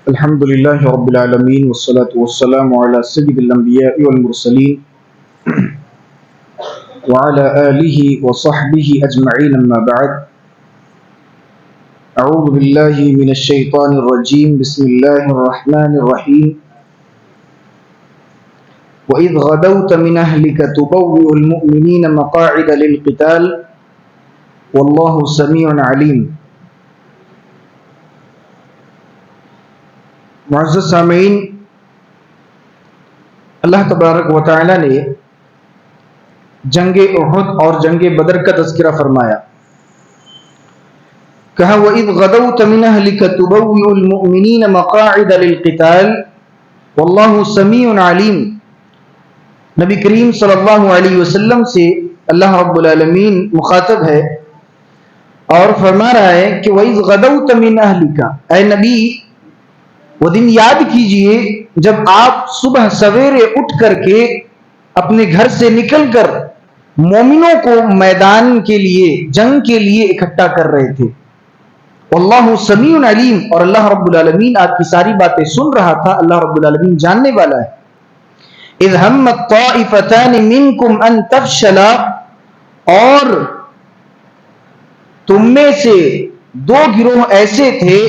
الحمد لله رب العالمين والصلاة والسلام على سيد الأنبياء والمرسلين وعلى آله وصحبه أجمعين أما بعد أعوذ بالله من الشيطان الرجيم بسم الله الرحمن الرحيم وإذ غدوت من أهلك تبوئ المؤمنين مقاعد للقتال والله سميع عليم. معزز سامعین، اللہ تبارک و تعالی نے جنگ احد اور جنگ بدر کا تذکرہ فرمایا. کہا وَإِذْ غَدَوْتَ مِنْ أَهْلِكَ تُبَوِّئُ الْمُؤْمِنِينَ مَقَاعِدَ لِلْقِتَالِ وَاللَّهُ سَمِيعٌ عَلِيمٌ. نبی کریم صلی اللہ علیہ وسلم سے اللہ رب العالمین مخاطب ہے اور فرما رہا ہے کہ وَإِذْ غَدَوْتَ مِنْ أَهْلِكَ، اے نبی وہ دن یاد کیجئے جب آپ صبح سویرے اٹھ کر کے اپنے گھر سے نکل کر مومنوں کو میدان کے لیے، جنگ کے لیے اکٹھا کر رہے تھے. واللہ سمیع علیم، اور اللہ رب العالمین آپ کی ساری باتیں سن رہا تھا، اللہ رب العالمین جاننے والا ہے. اذ ہمت طائفتان منکم ان تفشلا، اور تم میں سے دو گروہ ایسے تھے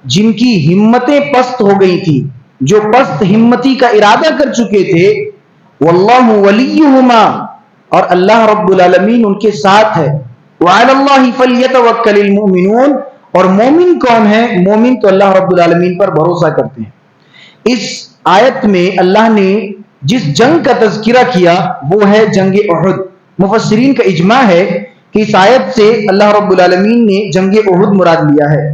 جن کی ہمتیں پست ہو گئی تھی، جو پست ہمتی کا ارادہ کر چکے تھے. واللہ ولیہما، اور اللہ رب العالمین ان کے ساتھ ہے. وعلی اللہ فلیتوکل المؤمنون، اور مومن کون ہے؟ مومن تو اللہ رب العالمین پر بھروسہ کرتے ہیں. اس آیت میں اللہ نے جس جنگ کا تذکرہ کیا وہ ہے جنگ احد. مفسرین کا اجماع ہے کہ اس آیت سے اللہ رب العالمین نے جنگ احد مراد لیا ہے.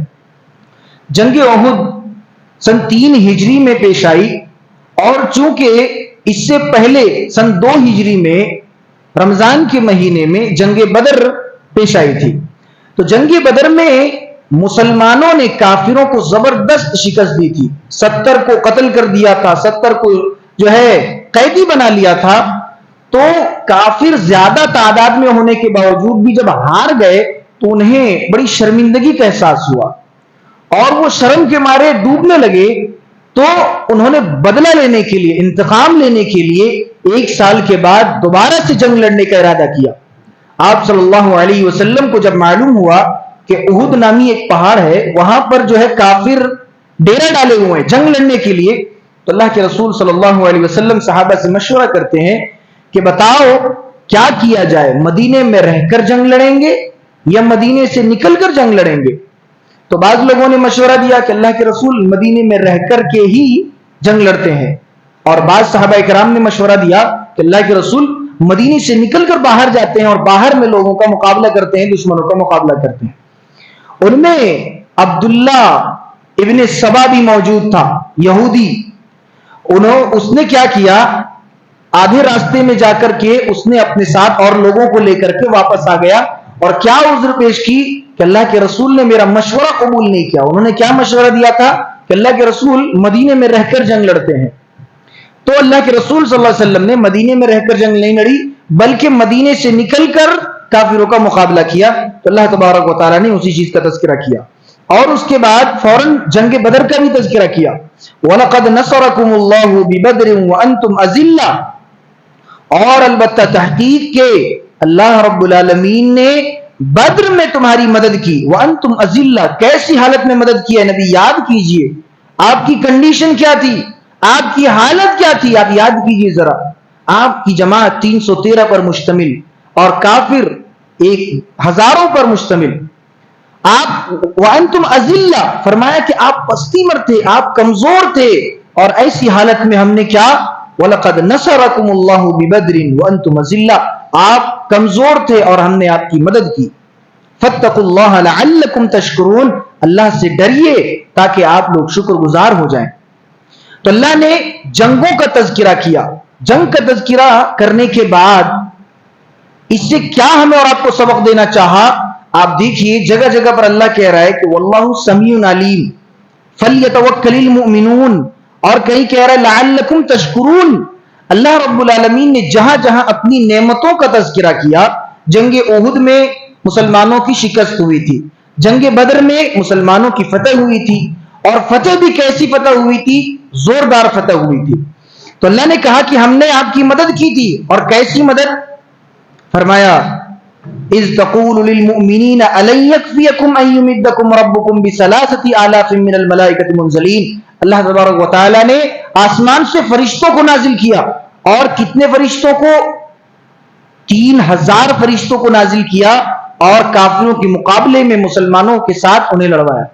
جنگ احد سن 3 ہجری میں پیش آئی، اور چونکہ اس سے پہلے سن 2 ہجری میں رمضان کے مہینے میں جنگ بدر پیش آئی تھی. تو جنگ بدر میں مسلمانوں نے کافروں کو زبردست شکست دی تھی. 70 کو قتل کر دیا تھا، 70 کو جو ہے قیدی بنا لیا تھا. تو کافر زیادہ تعداد میں ہونے کے باوجود بھی جب ہار گئے تو انہیں بڑی شرمندگی کا احساس ہوا، اور وہ شرم کے مارے ڈوبنے لگے. تو انہوں نے بدلہ لینے کے لیے، انتقام لینے کے لیے 1 سال کے بعد دوبارہ سے جنگ لڑنے کا ارادہ کیا. آپ صلی اللہ علیہ وسلم کو جب معلوم ہوا کہ احد نامی ایک پہاڑ ہے، وہاں پر جو ہے کافر ڈیرا ڈالے ہوئے ہیں جنگ لڑنے کے لیے، تو اللہ کے رسول صلی اللہ علیہ وسلم صحابہ سے مشورہ کرتے ہیں کہ بتاؤ کیا کیا جائے، مدینے میں رہ کر جنگ لڑیں گے یا مدینے سے نکل کر جنگ لڑیں گے؟ تو بعض لوگوں نے مشورہ دیا کہ اللہ کے رسول مدینے میں رہ کر کے ہی جنگ لڑتے ہیں، اور بعض صحابہ کرام نے مشورہ دیا کہ اللہ کے رسول مدینے سے نکل کر باہر جاتے ہیں اور باہر میں لوگوں کا مقابلہ کرتے ہیں، دشمنوں کا مقابلہ کرتے ہیں. ان میں عبداللہ ابن سبا بھی موجود تھا، یہودی. اس نے کیا کیا، آدھے راستے میں جا کر کے اس نے اپنے ساتھ اور لوگوں کو لے کر کے واپس آ گیا، اور کیا عذر پیش کی کہ اللہ کے رسول نے میرا مشورہ قبول نہیں کیا. انہوں نے کیا مشورہ دیا تھا کہ اللہ کے رسول مدینے میں رہ کر جنگ لڑتے ہیں. تو اللہ کے رسول صلی اللہ علیہ وسلم نے مدینے میں رہ کر جنگ نہیں لڑی، بلکہ مدینے سے نکل کر کافروں کا مقابلہ کیا. تو اللہ تبارک و تعالیٰ نے اسی چیز کا تذکرہ کیا، اور اس کے بعد فوراً جنگ بدر کا بھی تذکرہ کیا. وَلَقَدْ نَصَرَكُمُ اللَّهُ بِبَدْرٍ وَأَنْتُمْ أَذِلَّةٌ، اور البتہ تحقیق کے اللہ رب العالمین نے بدر میں تمہاری مدد کی. وَأَنْتُمْ أَذِلَّةٌ، کیسی حالت میں مدد کی ہے نبی؟ یاد کیجئے آپ کی کنڈیشن کیا تھی، آپ کی حالت کیا تھی، آپ یاد کیجئے ذرا. آپ کی جماعت 313 پر مشتمل اور کافر 1000 پر مشتمل. آپ وَأَنْتُمْ أَذِلَّةٌ فرمایا کہ آپ پستی مر تھے، آپ کمزور تھے، اور ایسی حالت میں ہم نے کیا، وَلَقَدْ نَصَرَكُمُ اللَّهُ بِبَدْرٍ وَأَنْتُمْ أَذِلَّةٌ، آپ کمزور تھے اور ہم نے آپ کی مدد کی. فَاتَّقُوا اللَّهَ لَعَلَّكُمْ تَشْكُرُونَ، اللہ سے ڈریے تاکہ آپ لوگ شکر گزار ہو جائیں. تو اللہ نے جنگوں کا تذکرہ کیا. جنگ کا تذکرہ کرنے کے بعد اس سے کیا ہمیں اور آپ کو سبق دینا چاہا؟ آپ دیکھیے جگہ جگہ پر اللہ کہہ رہا ہے کہ واللہ سمیع علیم فلیتوکل المؤمنون، اور کہیں کہہ رہا ہے لعلکم تشکرون. اللہ رب العالمین نے جہاں جہاں اپنی نعمتوں کا تذکرہ کیا، جنگ احد میں مسلمانوں کی شکست ہوئی تھی، جنگ بدر میں مسلمانوں کی فتح ہوئی تھی، اور فتح بھی کیسی فتح ہوئی تھی؟ زوردار فتح ہوئی تھی. تو اللہ نے کہا کہ ہم نے آپ کی مدد کی تھی. اور کیسی مدد؟ فرمایا اذ تقول للمؤمنین الن یکفیکم ان یمدکم ربکم بثلاثۃ آلاف من الملائکۃ منزلین. اللہ تبارک و تعالی نے آسمان سے فرشتوں کو نازل کیا. اور کتنے فرشتوں کو؟ 3000 فرشتوں کو نازل کیا. اور کافروں کے مقابلے میں مسلمانوں کے ساتھ انہیں لڑوایا.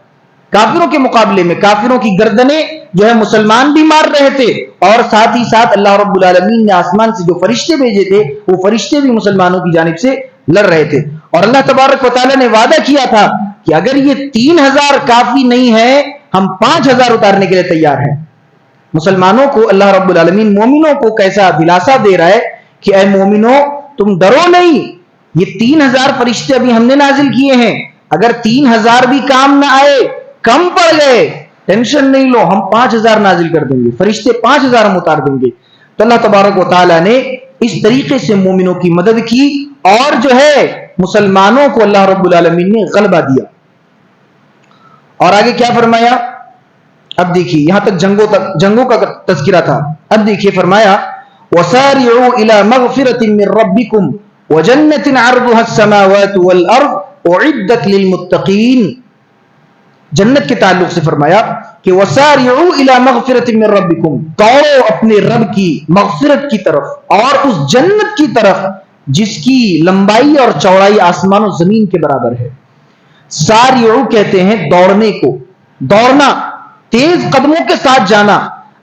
کافروں کے مقابلے میں کافروں کی گردنیں جو ہے مسلمان بھی مار رہے تھے, اور ساتھ ہی ساتھ اللہ رب العالمین نے آسمان سے جو فرشتے بھیجے تھے وہ فرشتے بھی مسلمانوں کی جانب سے لڑ رہے تھے. اور اللہ تبارک و تعالیٰ نے وعدہ کیا تھا کہ اگر یہ 3000 کافی نہیں ہے, ہم 5000 اتارنے کے لیے تیار ہیں. مسلمانوں کو اللہ رب العالمین مومنوں کو کیسا دلاسا دے رہا ہے کہ اے مومنوں تم ڈرو نہیں, یہ 3000 فرشتے ابھی ہم نے نازل کیے ہیں. اگر 3000 بھی کام نہ آئے, کم پڑ گئے, ٹینشن نہیں لو, ہم 5000 نازل کر دیں گے, فرشتے 5000 ہم اتار دیں گے. تو اللہ تبارک و تعالیٰ نے اس طریقے سے مومنوں کی مدد کی, اور جو ہے مسلمانوں کو اللہ رب العالمین نے غلبہ دیا. اور آگے کیا فرمایا؟ اب دیکھیے, یہاں تک جنگوں کا تذکرہ تھا. اب دیکھیے فرمایا وَسَارِعُوا إِلَى مَغْفِرَةٍ مِّن رَّبِّكُمْ وَجَنَّةٍ عَرْضُهَا السَّمَاوَاتُ وَالْأَرْضُ أُعِدَّتْ لِلْمُتَّقِينَ. جنت کے تعلق سے فرمایا کہ وَسَارِعُوا إِلَى مَغْفِرَةٍ مِّن رَّبِّكُمْ, دوڑو اپنے رب کی مغفرت کی طرف اور اس جنت کی طرف جس کی لمبائی اور چوڑائی آسمان و زمین کے برابر ہے. سارعو کہتے ہیں دوڑنے کو, دوڑنا, تیز قدموں کے ساتھ جانا.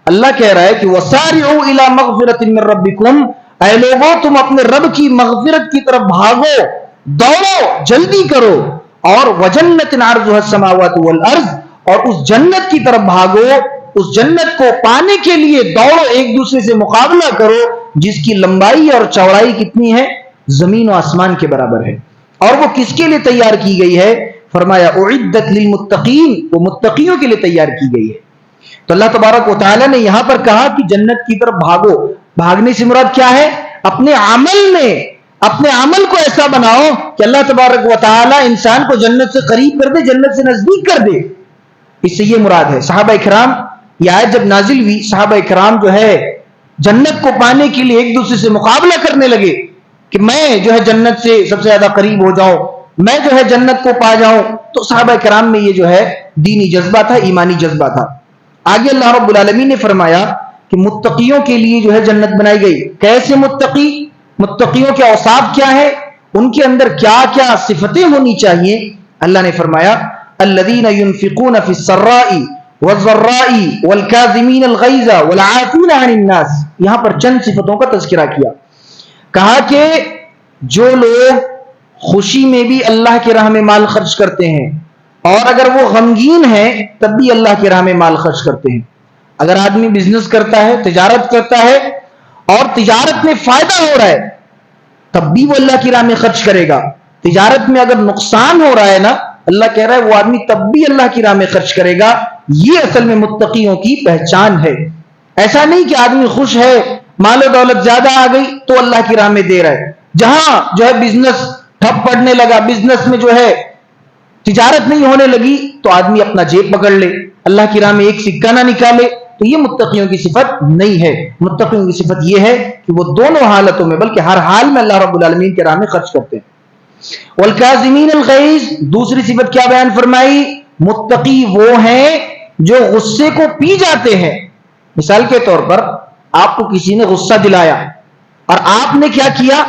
اللہ کہہ رہا ہے کہ وَسَارِعُوا إِلَى مَغْفِرَةٍ مِّن رَّبِّكُمْ, اے لوگوں تم اپنے رب کی مغفرت کی طرف بھاگو, دوڑو, جلدی کرو. اور وَجَنَّةٍ عَرْضُهَا السَّمَاوَاتُ وَالْأَرْضُ, اور اس جنت کی طرف بھاگو, اس جنت کو پانے کے لیے دوڑو, ایک دوسرے سے مقابلہ کرو جس کی لمبائی اور چوڑائی کتنی ہے؟ زمین و آسمان کے برابر ہے. اور وہ کس کے لیے تیار کی گئی ہے؟ فرمایا اعدت للمتقین, وہ متقیوں کے لیے تیار کی گئی ہے. تو اللہ تبارک و تعالیٰ نے یہاں پر کہا کہ جنت کی طرف بھاگو. بھاگنے سے مراد کیا ہے؟ اپنے عمل میں, اپنے عمل کو ایسا بناؤ کہ اللہ تبارک و تعالیٰ انسان کو جنت سے قریب کر دے, جنت سے نزدیک کر دے. اس سے یہ مراد ہے. صحابہ کرام, یہ آیت جب نازل ہوئی, صحابہ کرام جو ہے جنت کو پانے کے لیے ایک دوسرے سے مقابلہ کرنے لگے کہ میں جو ہے جنت سے سب سے زیادہ قریب ہو جاؤں, میں جو ہے جنت کو پا جاؤں. تو صحابہ کرام میں یہ جو ہے دینی جذبہ تھا, ایمانی جذبہ تھا. آگے اللہ رب العالمین نے فرمایا کہ متقیوں کے لیے جو ہے جنت بنائی گئی. کیسے متقی؟ متقیوں کے اوصاف کیا ہے, ان کے اندر کیا کیا صفتیں ہونی چاہیے؟ اللہ نے فرمایا الذین ينفقون فی السراء والضراء والکاظمین الغیظ والعافین عن الناس. یہاں پر چند صفتوں کا تذکرہ کیا. کہا کہ جو لوگ خوشی میں بھی اللہ کی راہ میں مال خرچ کرتے ہیں, اور اگر وہ غمگین ہیں تب بھی اللہ کی راہ میں مال خرچ کرتے ہیں. اگر آدمی بزنس کرتا ہے, تجارت کرتا ہے, اور تجارت میں فائدہ ہو رہا ہے تب بھی وہ اللہ کی راہ میں خرچ کرے گا. تجارت میں اگر نقصان ہو رہا ہے نا, اللہ کہہ رہا ہے وہ آدمی تب بھی اللہ کی راہ میں خرچ کرے گا. یہ اصل میں متقیوں کی پہچان ہے. ایسا نہیں کہ آدمی خوش ہے, مال و دولت زیادہ آ گئی تو اللہ کی راہ میں دے رہا ہے. جہاں جو ہے بزنس ٹھپ پڑنے لگا, بزنس میں جو ہے تجارت نہیں ہونے لگی, تو آدمی اپنا جیب پکڑ لے, اللہ کی راہ میں ایک سکہ نہ نکالے. تو یہ متقیوں کی صفت نہیں ہے. متقیوں کی صفت یہ ہے کہ وہ دونوں حالتوں میں, بلکہ ہر حال میں اللہ رب العالمین کے راہ میں خرچ کرتے ہیں. والکاظمین الغیظ, دوسری صفت کیا بیان فرمائی؟ متقی وہ ہیں جو غصے کو پی جاتے ہیں. مثال کے طور پر آپ کو کسی نے غصہ دلایا اور آپ نے کیا کیا؟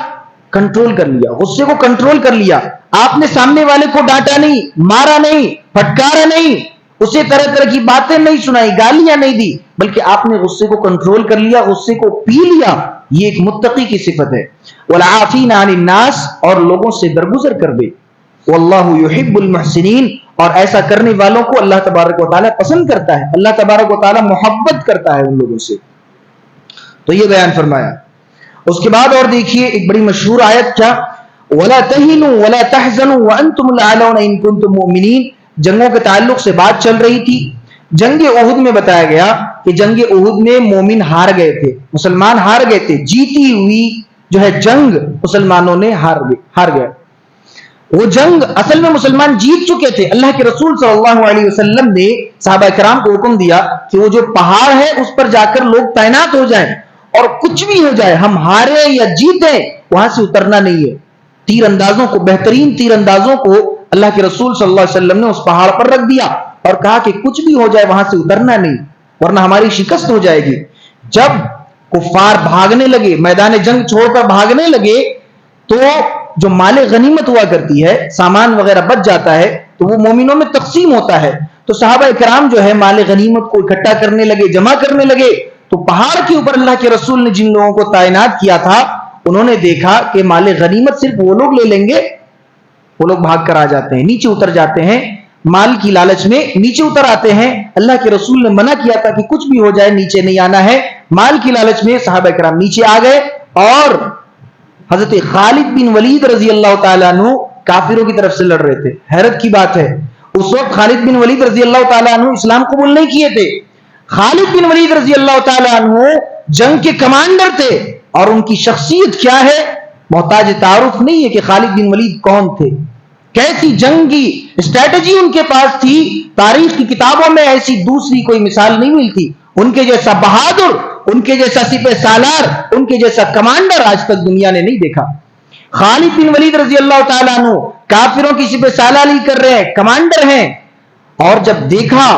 کنٹرول کر لیا, غصے کو کنٹرول کر لیا. آپ نے سامنے والے کو ڈانٹا نہیں, مارا نہیں, پھٹکارا نہیں, اسے طرح طرح کی باتیں نہیں سنائی, گالیاں نہیں دی, بلکہ آپ نے غصے کو کنٹرول کر لیا, غصے کو پی لیا. یہ ایک متقی کی صفت ہے. والعافین عن الناس, اور لوگوں سے درگزر کر دے. واللہ یحب المحسنین, اور ایسا کرنے والوں کو اللہ تبارک و تعالیٰ پسند کرتا ہے. اللہ تبارک و تعالیٰ محبت کرتا ہے ان لوگوں سے. تو یہ بیان فرمایا. اس کے بعد اور دیکھیے ایک بڑی مشہور آیت, کیا؟ وَلَا تَهِنُوا وَلَا تَحْزَنُوا وَأَنْتُمُ الْأَعْلَوْنَ إِن كُنتُم مُؤْمِنِينَ. جنگوں کے تعلق سے بات چل رہی تھی. جنگ احد میں بتایا گیا کہ جنگ احد میں مومن ہار گئے تھے, مسلمان ہار گئے تھے. جیتی ہوئی جو ہے جنگ مسلمانوں نے ہار گئے. وہ جنگ اصل میں مسلمان جیت چکے تھے. اللہ کے رسول صلی اللہ علیہ وسلم نے صحابہ کرام کو حکم دیا کہ وہ جو پہاڑ ہے اس پر جا کر لوگ تعینات ہو جائیں, اور کچھ بھی ہو جائے, ہم ہارے یا جیتے, وہاں سے اترنا نہیں ہے. تیر اندازوں کو, بہترین تیر اندازوں کو اللہ کے رسول صلی اللہ علیہ وسلم نے اس پہاڑ پر رکھ دیا اور کہا کہ کچھ بھی ہو جائے وہاں سے اترنا نہیں, ورنہ ہماری شکست ہو جائے گی. جب کفار بھاگنے لگے, میدان جنگ چھوڑ کر بھاگنے لگے, تو جو مال غنیمت ہوا کرتی ہے, سامان وغیرہ بچ جاتا ہے, تو وہ مومنوں میں تقسیم ہوتا ہے. تو صحابہ کرام جو ہے مال غنیمت کو اکٹھا کرنے لگے, جمع کرنے لگے. تو پہاڑ کے اوپر اللہ کے رسول نے جن لوگوں کو تعینات کیا تھا, انہوں نے دیکھا کہ مال غنیمت صرف وہ لوگ لے لیں گے, وہ لوگ بھاگ کر آ جاتے ہیں, نیچے اتر جاتے ہیں, مال کی لالچ میں نیچے اتر آتے ہیں. اللہ کے رسول نے منع کیا تھا کہ کچھ بھی ہو جائے نیچے نہیں آنا ہے. مال کی لالچ میں صحابہ کرام نیچے آ گئے, اور حضرت خالد بن ولید رضی اللہ تعالیٰ عنہ کافروں کی طرف سے لڑ رہے تھے. حیرت کی بات ہے, اس وقت خالد بن ولید رضی اللہ تعالیٰ عنہ اسلام قبول نہیں کیے تھے. خالد بن ولید رضی اللہ تعالیٰ عنہ جنگ کے کمانڈر تھے, اور ان کی شخصیت کیا ہے محتاج تعارف نہیں ہے کہ خالد بن ولید کون تھے, کیسی جنگ کی اسٹریٹجی ان کے پاس تھی. تاریخ کی کتابوں میں ایسی دوسری کوئی مثال نہیں ملتی. ان کے جیسا بہادر, ان کے جیسا سپہ سالار, ان کے جیسا کمانڈر آج تک دنیا نے نہیں دیکھا. خالد بن ولید رضی اللہ تعالیٰ عنہ کافروں کی سپہ سالاری کر رہے ہیں, کمانڈر ہیں, اور جب دیکھا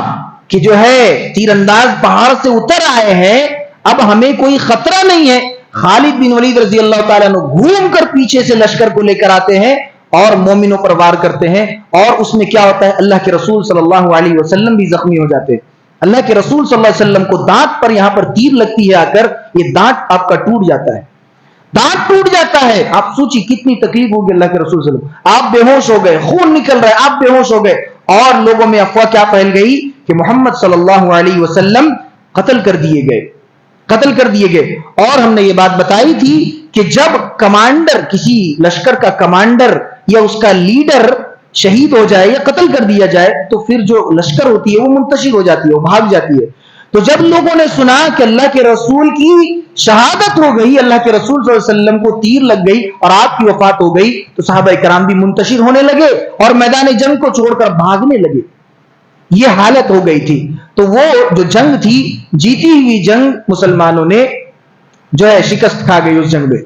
کہ جو ہے تیر انداز پہاڑ سے اتر آئے ہیں, اب ہمیں کوئی خطرہ نہیں ہے, خالد بن ولید رضی اللہ تعالیٰ عنہ گھوم کر پیچھے سے لشکر کو لے کر آتے ہیں اور مومنوں پر وار کرتے ہیں. اور اس میں کیا ہوتا ہے, اللہ کے رسول صلی اللہ علیہ وسلم بھی زخمی ہو جاتے ہیں. اللہ کے رسول صلی اللہ علیہ وسلم کو دانت پر یہاں پر تیر لگتی ہے آ کر, یہ دانت آپ کا ٹوٹ جاتا ہے, دانت ٹوٹ جاتا ہے. آپ سوچی کتنی تکلیف ہوگی اللہ کے رسول صلی اللہ علیہ وسلم. آپ بے ہوش ہو گئے, خون نکل رہا ہے, آپ بے ہوش ہو گئے, اور لوگوں میں افواہ کیا پھیل گئی کہ محمد صلی اللہ علیہ وسلم قتل کر دیے گئے, قتل کر دیے گئے. اور ہم نے یہ بات بتائی تھی کہ جب کمانڈر, کسی لشکر کا کمانڈر یا اس کا لیڈر شہید ہو جائے یا قتل کر دیا جائے, تو پھر جو لشکر ہوتی ہے وہ منتشر ہو جاتی ہے, وہ بھاگ جاتی ہے. تو جب لوگوں نے سنا کہ اللہ کے رسول کی شہادت ہو گئی, اللہ کے رسول صلی اللہ علیہ وسلم کو تیر لگ گئی اور آپ کی وفات ہو گئی, تو صحابہ کرام بھی منتشر ہونے لگے اور میدان جنگ کو چھوڑ کر بھاگنے لگے. یہ حالت ہو گئی تھی. تو وہ جو جنگ تھی, جیتی ہوئی جنگ, مسلمانوں نے جو ہے شکست کھا گئی اس جنگ میں.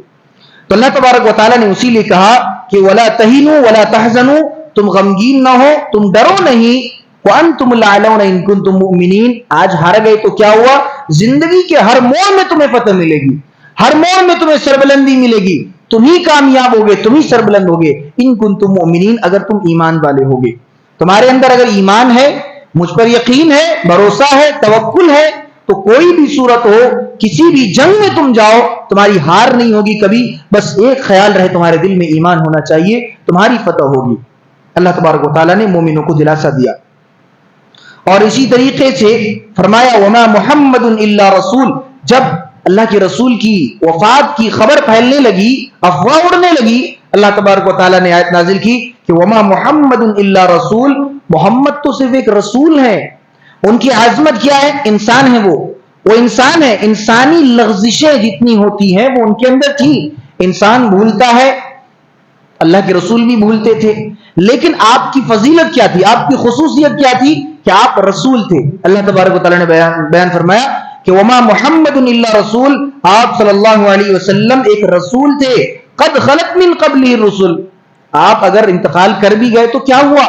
تو اللہ تبارک و تعالیٰ نے اسی لیے کہا کہ وَلَا تَهِنُوا وَلَا تَحْزَنُوا, تم غمگین نہ ہو, تم ڈرو نہیں, وَأَنْتُمُ الْأَعْلَوْنَ إِن كُنتُم مُؤْمِنِينَ. آج ہار گئے تو کیا ہوا, زندگی کے ہر موڑ میں تمہیں فتح ملے گی, ہر موڑ میں تمہیں سربلندی ملے گی, تم ہی کامیاب ہوگے, تم ہی سربلند ہوگے. إِن كُنتُم مُؤْمِنِينَ, اگر تم ایمان والے ہوگے, تمہارے اندر اگر ایمان ہے, مجھ پر یقین ہے, بھروسہ ہے, توکل ہے, تو کوئی بھی صورت ہو, کسی بھی جنگ میں تم جاؤ, تمہاری ہار نہیں ہوگی کبھی. بس ایک خیال رہے, تمہارے دل میں ایمان ہونا چاہیے, تمہاری فتح ہوگی. اللہ تبارک و تعالیٰ نے مومنوں کو دلاسا دیا. اور اسی طریقے سے فرمایا وما محمد الا رسول. جب اللہ کے رسول کی وفات کی خبر پھیلنے لگی, افواہ اڑنے لگی, اللہ تبارک و تعالیٰ نے آیت نازل کی کہ وما محمد الا رسول, محمد تو صرف ایک رسول ہے. ان کی عظمت کیا ہے, انسان ہے, وہ انسان ہے. انسانی لغزشیں جتنی ہوتی ہیں وہ ان کے اندر تھی. انسان بھولتا ہے, اللہ کے رسول بھی بھولتے تھے, لیکن آپ کی فضیلت کیا تھی, آپ کی خصوصیت کیا تھی کہ آپ رسول تھے. اللہ تبارک و تعالیٰ نے بیان فرمایا کہ وما محمد الا رسول, آپ صلی اللہ علیہ وسلم ایک رسول تھے. قد خلت من قبلہ الرسل, آپ اگر انتقال کر بھی گئے تو کیا ہوا,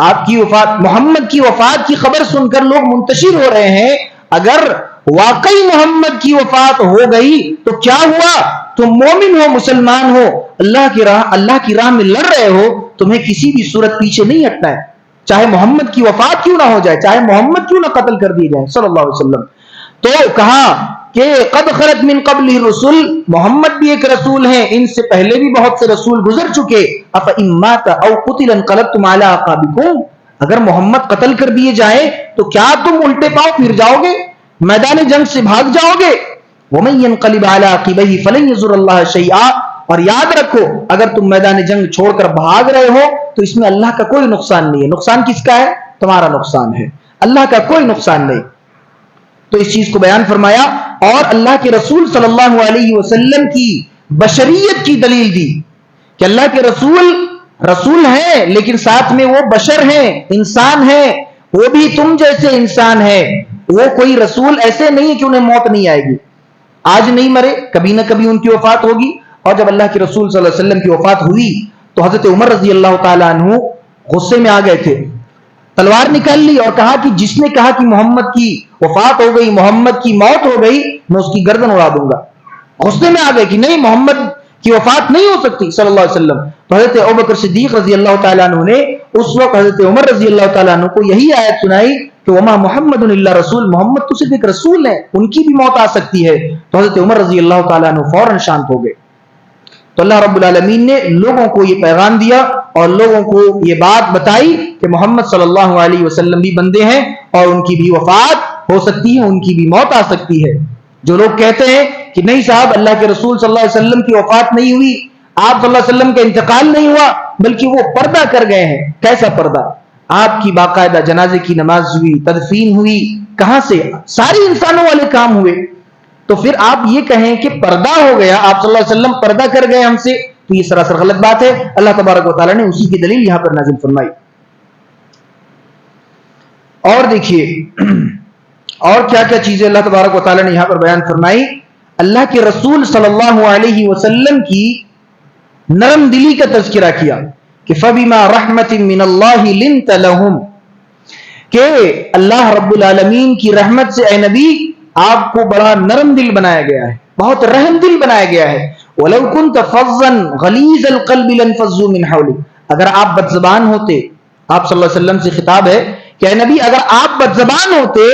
آپ کی وفات, محمد کی وفات کی خبر سن کر لوگ منتشر ہو رہے ہیں. اگر واقعی محمد کی وفات ہو گئی تو کیا ہوا, تم مومن ہو, مسلمان ہو, اللہ کی راہ میں لڑ رہے ہو, تمہیں کسی بھی صورت پیچھے نہیں ہٹنا ہے, چاہے محمد کی وفات کیوں نہ ہو جائے, چاہے محمد کیوں نہ قتل کر دیے جائیں صلی اللہ علیہ وسلم. تو کہا کہ قد خلت من قبل الرسل, محمد بھی ایک رسول ہیں, ان سے پہلے بھی بہت سے رسول گزر چکے. افإن مات او قتل انقلبتم على اعقابکم, اگر محمد قتل کر دیے جائیں تو کیا تم الٹے پاؤں پھر جاؤ گے, میدان جنگ سے بھاگ جاؤ گے. ومن ينقلب على عقبيه فلن يضر الله شيئا, اور یاد رکھو اگر تم میدان جنگ چھوڑ کر بھاگ رہے ہو تو اس میں اللہ کا کوئی نقصان نہیں ہے. نقصان کس کا ہے, تمہارا نقصان ہے, اللہ کا کوئی نقصان نہیں. تو اس چیز کو بیان فرمایا, اور اللہ کے رسول صلی اللہ علیہ وسلم کی بشریت کی دلیل دی کہ اللہ کے رسول رسول ہیں لیکن ساتھ میں وہ بشر ہیں، انسان ہیں، وہ بھی تم جیسے انسان ہے. وہ کوئی رسول ایسے نہیں ہے کہ انہیں موت نہیں آئے گی. آج نہیں مرے، کبھی نہ کبھی ان کی وفات ہوگی. اور جب اللہ کے رسول صلی اللہ علیہ وسلم کی وفات ہوئی تو حضرت عمر رضی اللہ تعالیٰ عنہ غصے میں آ گئے تھے، تلوار نکال لی اور کہا کہ جس نے کہا کہ محمد کی وفات ہو گئی، محمد کی موت ہو گئی، میں اس کی گردن اڑا دوں گا. غصے میں آ گئے کہ نہیں، محمد کی وفات نہیں ہو سکتی صلی اللہ علیہ وسلم. تو حضرت ابوبکر صدیق رضی اللہ تعالیٰ عنہ نے اس وقت حضرت عمر رضی اللہ تعالیٰ عنہ کو یہی آیت سنائی کہ وما محمد الا رسول، محمد تو صرف ایک رسول ہے، ان کی بھی موت آ سکتی ہے. تو حضرت عمر رضی اللہ تعالیٰ عنہ فوراً شانت ہو گئے. تو اللہ رب العالمین نے لوگوں کو یہ پیغام دیا اور لوگوں کو یہ بات بتائی کہ محمد صلی اللہ علیہ وسلم بھی بندے ہیں اور ان کی بھی وفات ہو سکتی ہے، ان کی بھی موت آ سکتی ہے. جو لوگ کہتے ہیں کہ نہیں صاحب اللہ کے رسول صلی اللہ علیہ وسلم کی وفات نہیں ہوئی، آپ صلی اللہ علیہ وسلم کا انتقال نہیں ہوا، بلکہ وہ پردہ کر گئے ہیں. کیسا پردہ؟ آپ کی باقاعدہ جنازے کی نماز ہوئی، تدفین ہوئی، کہاں سے؟ ساری انسانوں والے کام ہوئے. تو پھر آپ یہ کہیں کہ پردہ ہو گیا، آپ صلی اللہ علیہ وسلم پردہ کر گئے ہم سے، تو یہ سراسر غلط بات ہے. اللہ تبارک و تعالیٰ نے اسی کی دلیل یہاں پر نازل فرمائی. اور دیکھیے اور کیا کیا چیزیں اللہ تبارک و تعالیٰ نے یہاں پر بیان فرمائی. اللہ کے رسول صلی اللہ علیہ وسلم کی نرم دلی کا تذکرہ کیا کہ فَبِمَا رَحْمَةٍ مِّنَ اللَّهِ لِنْتَ لَهُمْ، کہ اللہ رب العالمین کی رحمت سے اے نبی آپ کو بڑا نرم دل بنایا گیا ہے، بہت رحم دل بنایا گیا ہے. وَلَوْ كُنْتَ فَظًّا غَلِيظَ الْقَلْبِ لَانفَضُّوا مِنْ حَوْلِكَ، اگر آپ بدزبان ہوتے، آپ صلی اللہ علیہ وسلم سے خطاب ہے کہ اے نبی اگر آپ بدزبان ہوتے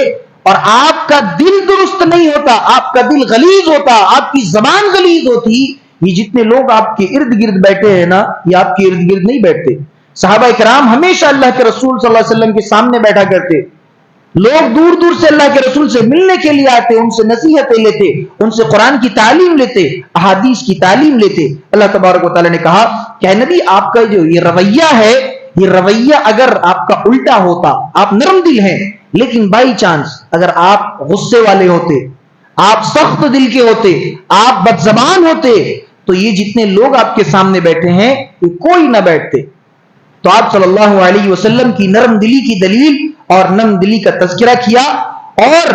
اور آپ کا دل درست نہیں ہوتا، آپ کا دل غلیظ ہوتا، آپ کی زبان غلیظ ہوتی، یہ جتنے لوگ آپ کے ارد گرد بیٹھے ہیں نا، یہ آپ کے ارد گرد نہیں بیٹھتے. صحابہ کرام ہمیشہ اللہ کے رسول صلی اللہ علیہ وسلم کے سامنے بیٹھا کرتے. لوگ دور دور سے اللہ کے رسول سے ملنے کے لیے آتے، ان سے نصیحتیں لیتے، ان سے قرآن کی تعلیم لیتے، احادیث کی تعلیم لیتے. اللہ تبارک و تعالیٰ نے کہا کہ اے نبی آپ کا جو یہ رویہ ہے، یہ رویہ اگر آپ کا الٹا ہوتا، آپ نرم دل ہیں لیکن بائی چانس اگر آپ غصے والے ہوتے، آپ سخت دل کے ہوتے، آپ بدزبان ہوتے، تو یہ جتنے لوگ آپ کے سامنے بیٹھے ہیں یہ کوئی نہ بیٹھتے. تو آپ صلی اللہ علیہ وسلم کی نرم دلی کی دلیل اور نرم دلی کا تذکرہ کیا، اور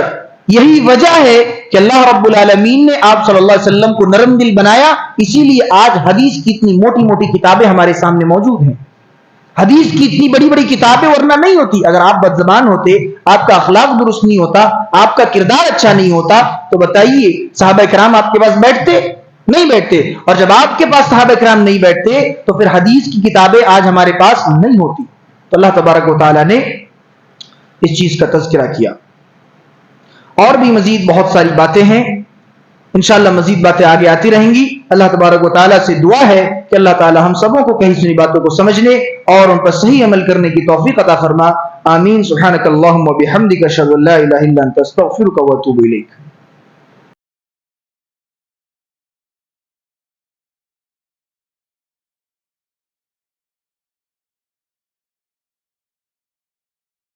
یہی وجہ ہے کہ اللہ رب العالمین نے آپ صلی اللہ علیہ وسلم کو نرم دل بنایا. اسی لیے آج حدیث کی اتنی موٹی موٹی کتابیں ہمارے سامنے موجود ہیں. حدیث کی اتنی بڑی بڑی کتابیں ورنہ نہیں ہوتی. اگر آپ بدزبان ہوتے، آپ کا اخلاق درست نہیں ہوتا، آپ کا کردار اچھا نہیں ہوتا، تو بتائیے صحابہ کرام آپ کے پاس بیٹھتے؟ نہیں بیٹھتے. اور جب آپ کے پاس صحابہ کرام نہیں بیٹھتے تو پھر حدیث کی کتابیں آج ہمارے پاس نہیں ہوتی. تو اللہ تبارک و تعالیٰ نے اس چیز کا تذکرہ کیا. اور بھی مزید بہت ساری باتیں ہیں، انشاءاللہ مزید باتیں آگے آتی رہیں گی. اللہ تبارک و تعالیٰ سے دعا ہے کہ اللہ تعالیٰ ہم سبوں کو کہیں سنی باتوں کو سمجھنے اور ان پر صحیح عمل کرنے کی توفیق عطا فرما. آمین. سبحانک اللہم و بحمدک اشہد ان لا الہ الا انت استغفرک و اتوب الیک.